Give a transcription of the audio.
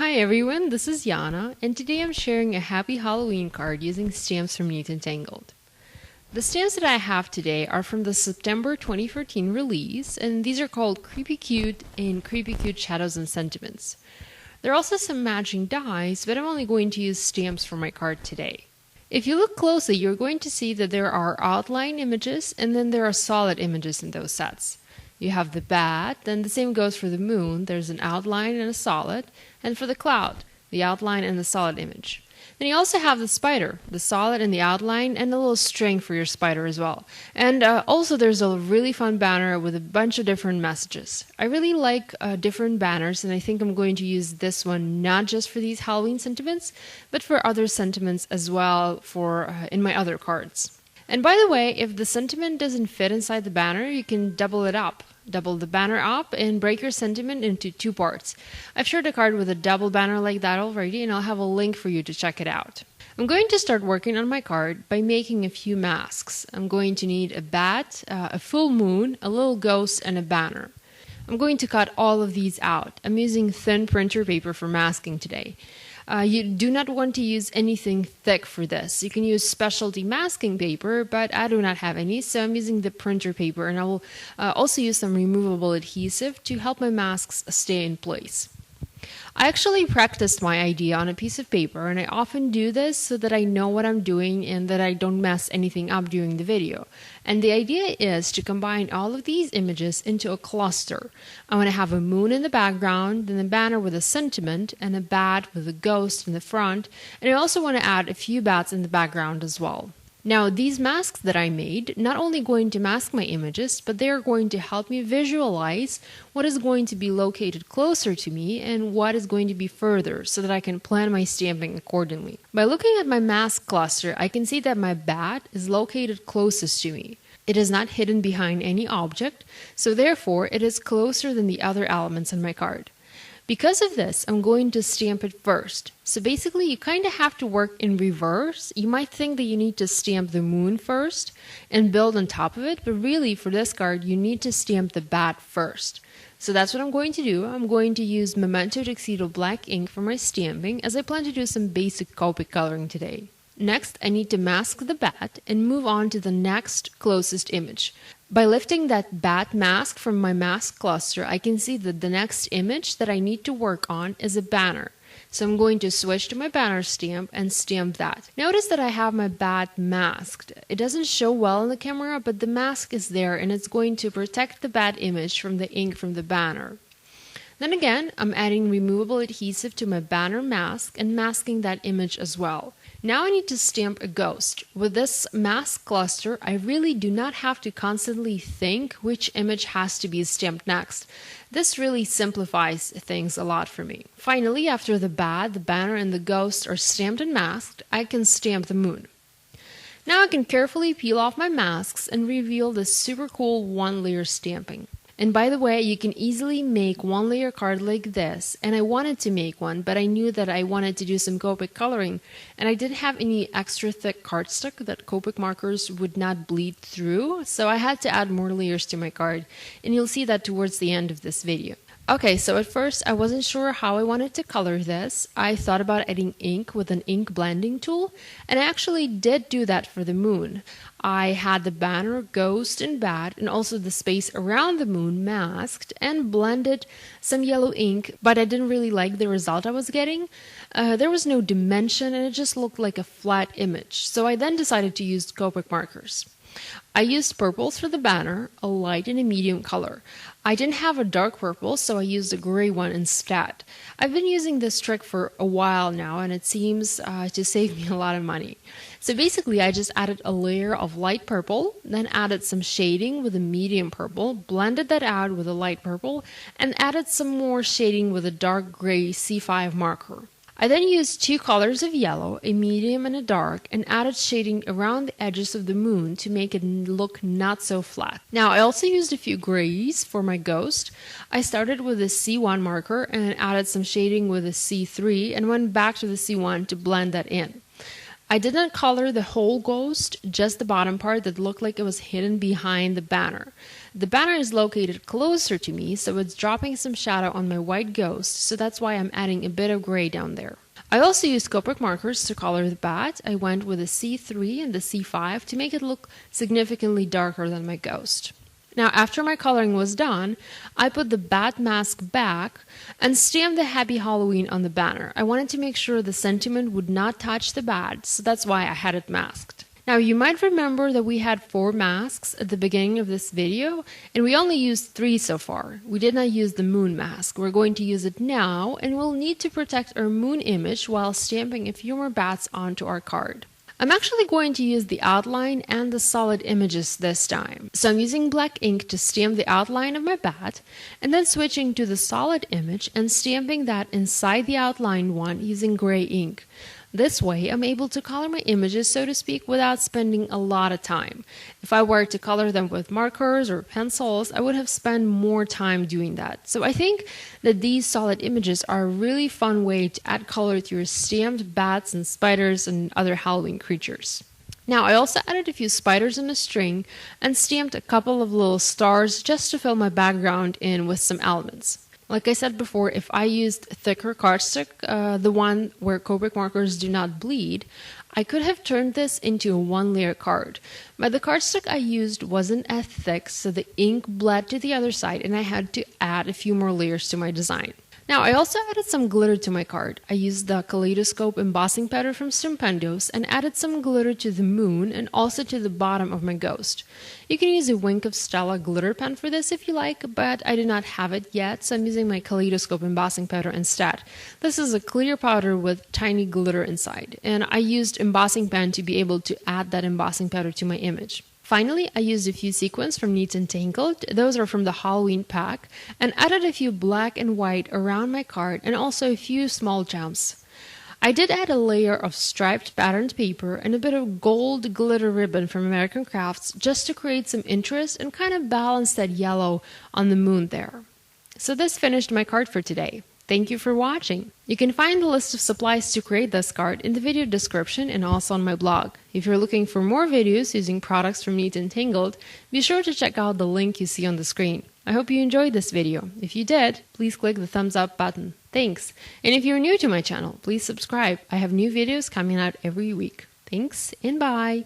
Hi everyone, this is Yana, and today I'm sharing a Happy Halloween card using stamps from Neat and Tangled. The stamps that I have today are from the September 2014 release, and these are called Creepy Cute and Creepy Cute Shadows and Sentiments. There are also some matching dies, but I'm only going to use stamps for my card today. If you look closely, you're going to see that there are outline images and then there are solid images in those sets. You have the bat, then the same goes for the moon. There's an outline and a solid, and for the cloud, the outline and the solid image. Then you also have the spider, the solid and the outline, and a little string for your spider as well. And also there's a really fun banner with a bunch of different messages. I really like different banners, and I think I'm going to use this one not just for these Halloween sentiments, but for other sentiments as well for in my other cards. And by the way, if the sentiment doesn't fit inside the banner, you can double it up. Double the banner up and break your sentiment into two parts. I've shared a card with a double banner like that already, and I'll have a link for you to check it out. I'm going to start working on my card by making a few masks. I'm going to need a bat, a full moon, a little ghost, and a banner. I'm going to cut all of these out. I'm using thin printer paper for masking today. You do not want to use anything thick for this. You can use specialty masking paper, but I do not have any, so I'm using the printer paper, and I will also use some removable adhesive to help my masks stay in place. I actually practiced my idea on a piece of paper, and I often do this so that I know what I'm doing and that I don't mess anything up during the video. And the idea is to combine all of these images into a cluster. I want to have a moon in the background, then a banner with a sentiment, and a bat with a ghost in the front, and I also want to add a few bats in the background as well. Now, these masks that I made not only going to mask my images, but they are going to help me visualize what is going to be located closer to me and what is going to be further so that I can plan my stamping accordingly. By looking at my mask cluster, I can see that my bat is located closest to me. It is not hidden behind any object, so therefore it is closer than the other elements on my card. Because of this, I'm going to stamp it first. So basically, you kind of have to work in reverse. You might think that you need to stamp the moon first and build on top of it, but really for this card, you need to stamp the bat first. So that's what I'm going to do. I'm going to use Memento Tuxedo black ink for my stamping, as I plan to do some basic Copic coloring today. Next, I need to mask the bat and move on to the next closest image. By lifting that bat mask from my mask cluster, I can see that the next image that I need to work on is a banner. So I'm going to switch to my banner stamp and stamp that. Notice that I have my bat masked. It doesn't show well in the camera, but the mask is there and it's going to protect the bat image from the ink from the banner. Then again, I'm adding removable adhesive to my banner mask and masking that image as well. Now I need to stamp a ghost. With this mask cluster, I really do not have to constantly think which image has to be stamped next. This really simplifies things a lot for me. Finally, after the bat, the banner, and the ghost are stamped and masked, I can stamp the moon. Now I can carefully peel off my masks and reveal this super cool one-layer stamping. And by the way, you can easily make one-layer card like this, and I wanted to make one, but I knew that I wanted to do some Copic coloring, and I didn't have any extra thick cardstock that Copic markers would not bleed through, so I had to add more layers to my card, and you'll see that towards the end of this video. Okay, so at first I wasn't sure how I wanted to color this. I thought about adding ink with an ink blending tool, and I actually did do that for the moon. I had the banner, ghost, and bat, and also the space around the moon masked and blended some yellow ink, but I didn't really like the result I was getting. There was no dimension and it just looked like a flat image, so I then decided to use Copic markers. I used purples for the banner, a light and a medium color. I didn't have a dark purple, so I used a gray one instead. I've been using this trick for a while now, and it seems to save me a lot of money. So basically, I just added a layer of light purple, then added some shading with a medium purple, blended that out with a light purple, and added some more shading with a dark gray C5 marker. I then used two colors of yellow, a medium and a dark, and added shading around the edges of the moon to make it look not so flat. Now, I also used a few grays for my ghost. I started with a C1 marker and added some shading with a C3 and went back to the C1 to blend that in. I did not color the whole ghost, just the bottom part that looked like it was hidden behind the banner. The banner is located closer to me, so it's dropping some shadow on my white ghost, so that's why I'm adding a bit of gray down there. I also used Copic markers to color the bat. I went with a C3 and the C5 to make it look significantly darker than my ghost. Now, after my coloring was done, I put the bat mask back and stamped the Happy Halloween on the banner. I wanted to make sure the sentiment would not touch the bat, so that's why I had it masked. Now, you might remember that we had 4 masks at the beginning of this video, and we only used 3 so far. We did not use the moon mask. We're going to use it now, and we'll need to protect our moon image while stamping a few more bats onto our card. I'm actually going to use the outline and the solid images this time. So I'm using black ink to stamp the outline of my bat, and then switching to the solid image and stamping that inside the outlined one using gray ink. This way, I'm able to color my images, so to speak, without spending a lot of time. If I were to color them with markers or pencils, I would have spent more time doing that. So I think that these solid images are a really fun way to add color to your stamped bats and spiders and other Halloween creatures. Now, I also added a few spiders in a string and stamped a couple of little stars just to fill my background in with some elements. Like I said before, if I used thicker cardstock, the one where Copic markers do not bleed, I could have turned this into a 1-layer card. But the cardstock I used wasn't as thick, so the ink bled to the other side and I had to add a few more layers to my design. Now, I also added some glitter to my card. I used the Kaleidoscope embossing powder from Stumpendos and added some glitter to the moon and also to the bottom of my ghost. You can use a Wink of Stella glitter pen for this if you like, but I do not have it yet, so I'm using my Kaleidoscope embossing powder instead. This is a clear powder with tiny glitter inside, and I used embossing pen to be able to add that embossing powder to my image. Finally, I used a few sequins from Neat and Tangled, those are from the Halloween pack, and added a few black and white around my card and also a few small gems. I did add a layer of striped patterned paper and a bit of gold glitter ribbon from American Crafts just to create some interest and kind of balance that yellow on the moon there. So this finished my card for today. Thank you for watching. You can find the list of supplies to create this card in the video description and also on my blog. If you're looking for more videos using products from Neat and Tangled, be sure to check out the link you see on the screen. I hope you enjoyed this video. If you did, please click the thumbs up button. Thanks. And if you're new to my channel, please subscribe. I have new videos coming out every week. Thanks and bye.